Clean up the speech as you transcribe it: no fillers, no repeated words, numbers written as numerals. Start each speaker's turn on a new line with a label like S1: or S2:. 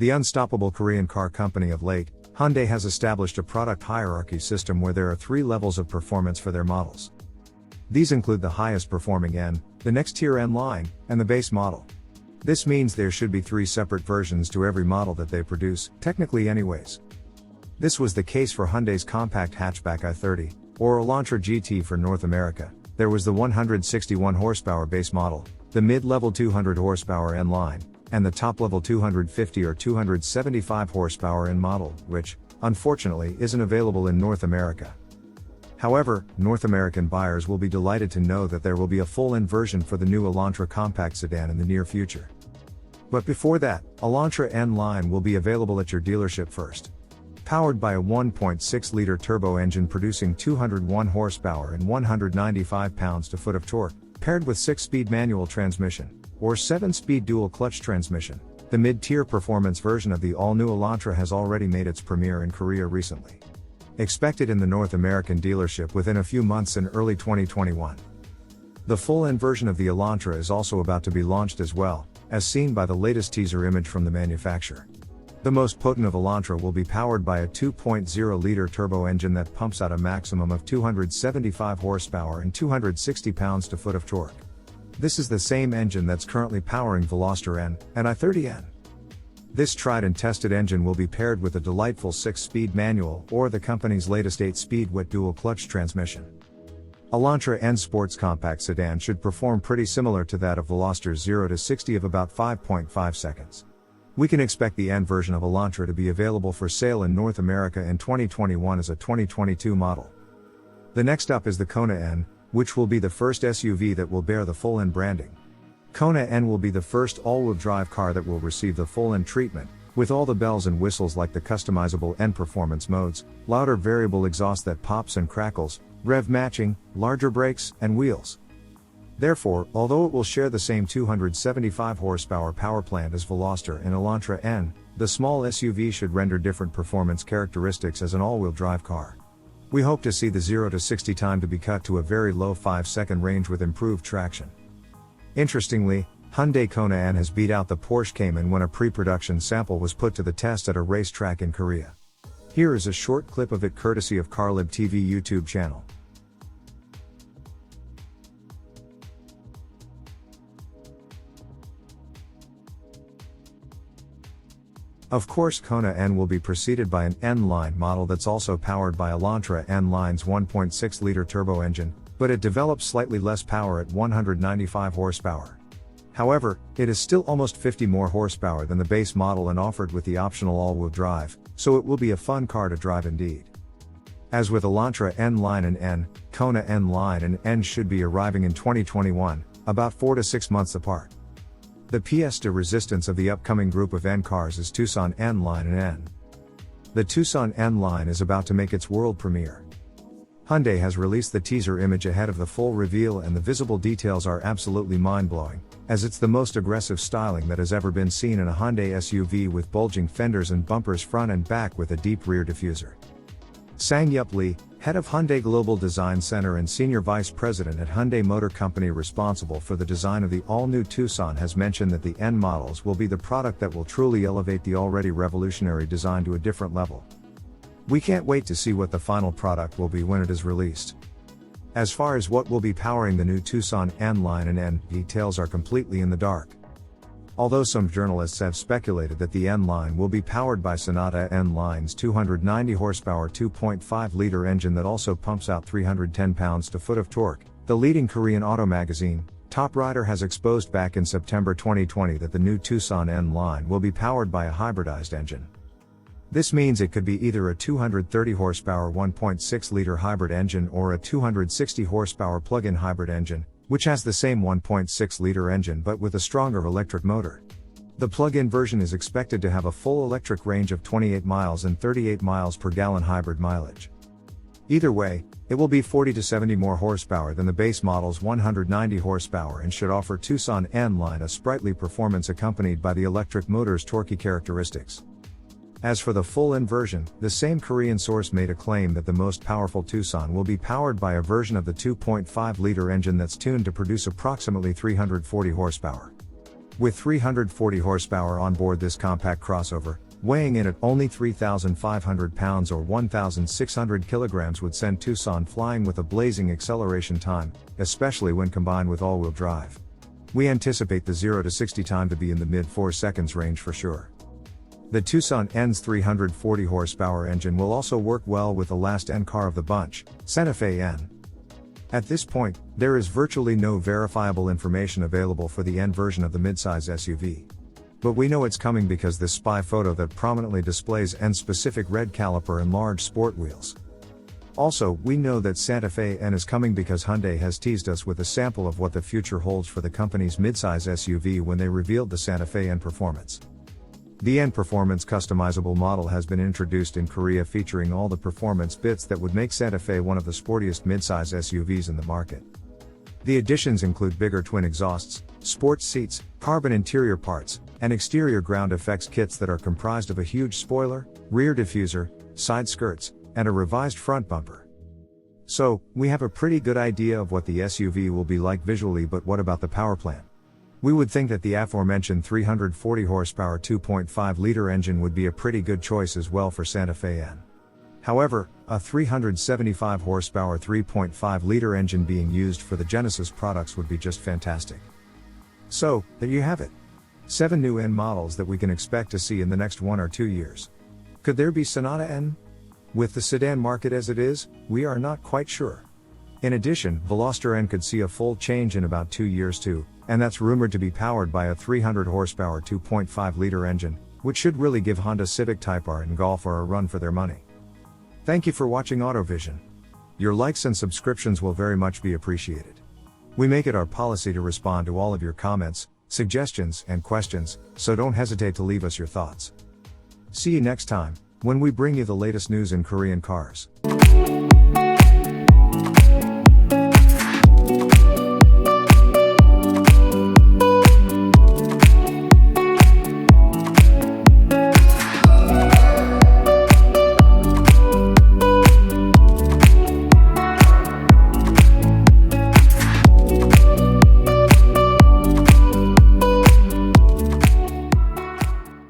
S1: The unstoppable Korean car company of late, Hyundai has established a product hierarchy system where there are 3 levels of performance for their models. These include the highest performing N, the next tier N-line, and the base model. This means there should be 3 separate versions to every model that they produce, technically anyways. This was the case for Hyundai's compact hatchback i30, or Elantra GT for North America. There was the 161 horsepower base model, the mid-level 200 horsepower N-line, and the top-level 250 or 275 horsepower N model, which, unfortunately, isn't available in North America. However, North American buyers will be delighted to know that there will be a full N version for the new Elantra compact sedan in the near future. But before that, Elantra N-line will be available at your dealership first. Powered by a 1.6-liter turbo engine producing 201 horsepower and 195 pounds-to-foot of torque, paired with 6-speed manual transmission, or 7-speed dual-clutch transmission, the mid-tier performance version of the all-new Elantra has already made its premiere in Korea recently. Expected in the North American dealership within a few months in early 2021. The full N version of the Elantra is also about to be launched as well, as seen by the latest teaser image from the manufacturer. The most potent of Elantra will be powered by a 2.0-liter turbo engine that pumps out a maximum of 275 horsepower and 260 pounds-to-foot of torque. This is the same engine that's currently powering Veloster N and i30N. This tried and tested engine will be paired with a delightful 6-speed manual or the company's latest 8-speed wet dual-clutch transmission. Elantra N Sports Compact Sedan should perform pretty similar to that of Veloster's 0 to 60 of about 5.5 seconds. We can expect the N version of Elantra to be available for sale in North America in 2021 as a 2022 model. The next up is the Kona N, which will be the first SUV that will bear the full N branding. Kona N will be the first all-wheel drive car that will receive the full N treatment, with all the bells and whistles like the customizable N performance modes, louder variable exhaust that pops and crackles, rev matching, larger brakes, and wheels. Therefore, although it will share the same 275 horsepower power plant as Veloster and Elantra N, the small SUV should render different performance characteristics as an all-wheel drive car. We hope to see the 0 to 60 time to be cut to a very low 5-second range with improved traction. Interestingly, Hyundai Kona N has beat out the Porsche Cayman when a pre-production sample was put to the test at a racetrack in Korea. Here is a short clip of it courtesy of CarLib TV YouTube channel. Of course, Kona N will be preceded by an N-line model that's also powered by Elantra N-line's 1.6-liter turbo engine, but it develops slightly less power at 195 horsepower. However, it is still almost 50 more horsepower than the base model and offered with the optional all-wheel drive, so it will be a fun car to drive indeed. As with Elantra N-line and N, Kona N-line and N should be arriving in 2021, about 4 to 6 months apart. The pièce de resistance of the upcoming group of N cars is Tucson N-line and N. The Tucson N-line is about to make its world premiere. Hyundai has released the teaser image ahead of the full reveal and the visible details are absolutely mind-blowing, as it's the most aggressive styling that has ever been seen in a Hyundai SUV with bulging fenders and bumpers front and back with a deep rear diffuser. Sang-Yup Lee, head of Hyundai Global Design Center and senior vice president at Hyundai Motor Company responsible for the design of the all-new Tucson, has mentioned that the N models will be the product that will truly elevate the already revolutionary design to a different level. We can't wait to see what the final product will be when it is released. As far as what will be powering the new Tucson N-line and N, details are completely in the dark. Although some journalists have speculated that the N-line will be powered by Sonata N-line's 290 horsepower 2.5-liter engine that also pumps out 310 pounds-to-foot of torque, the leading Korean auto magazine, Top Rider, has exposed back in September 2020 that the new Tucson N-line will be powered by a hybridized engine. This means it could be either a 230 horsepower 1.6-liter hybrid engine or a 260 horsepower plug-in hybrid engine, which has the same 1.6-liter engine but with a stronger electric motor. The plug-in version is expected to have a full electric range of 28 miles and 38 miles per gallon hybrid mileage. Either way, it will be 40 to 70 more horsepower than the base model's 190 horsepower and should offer Tucson N-line a sprightly performance accompanied by the electric motor's torquey characteristics. As for the full N version, the same Korean source made a claim that the most powerful Tucson will be powered by a version of the 2.5-liter engine that's tuned to produce approximately 340 horsepower. With 340 horsepower on board, this compact crossover, weighing in at only 3,500 pounds or 1,600 kilograms, would send Tucson flying with a blazing acceleration time, especially when combined with all-wheel drive. We anticipate the 0 to 60 time to be in the mid-4 seconds range for sure. The Tucson N's 340 horsepower engine will also work well with the last N car of the bunch, Santa Fe N. At this point, there is virtually no verifiable information available for the N version of the midsize SUV. But we know it's coming because this spy photo that prominently displays N-specific red caliper and large sport wheels. Also, we know that Santa Fe N is coming because Hyundai has teased us with a sample of what the future holds for the company's midsize SUV when they revealed the Santa Fe N Performance. The N Performance customizable model has been introduced in Korea, featuring all the performance bits that would make Santa Fe one of the sportiest midsize SUVs in the market. The additions include bigger twin exhausts, sports seats, carbon interior parts, and exterior ground effects kits that are comprised of a huge spoiler, rear diffuser, side skirts, and a revised front bumper. So, we have a pretty good idea of what the SUV will be like visually, but what about the power plant? We would think that the aforementioned 340 horsepower 2.5-liter engine would be a pretty good choice as well for Santa Fe N. However, a 375 horsepower 3.5-liter engine being used for the Genesis products would be just fantastic. So, there you have it. 7 new N models that we can expect to see in the next 1 or 2 years. Could there be Sonata N? With the sedan market as it is, we are not quite sure. In addition, Veloster N could see a full change in about 2 years too, and that's rumored to be powered by a 300 horsepower 2.5-liter engine, which should really give Honda Civic Type R and Golf R a run for their money. Thank you for watching AutoVision. Your likes and subscriptions will very much be appreciated. We make it our policy to respond to all of your comments, suggestions, and questions, so don't hesitate to leave us your thoughts. See you next time, when we bring you the latest news in Korean cars.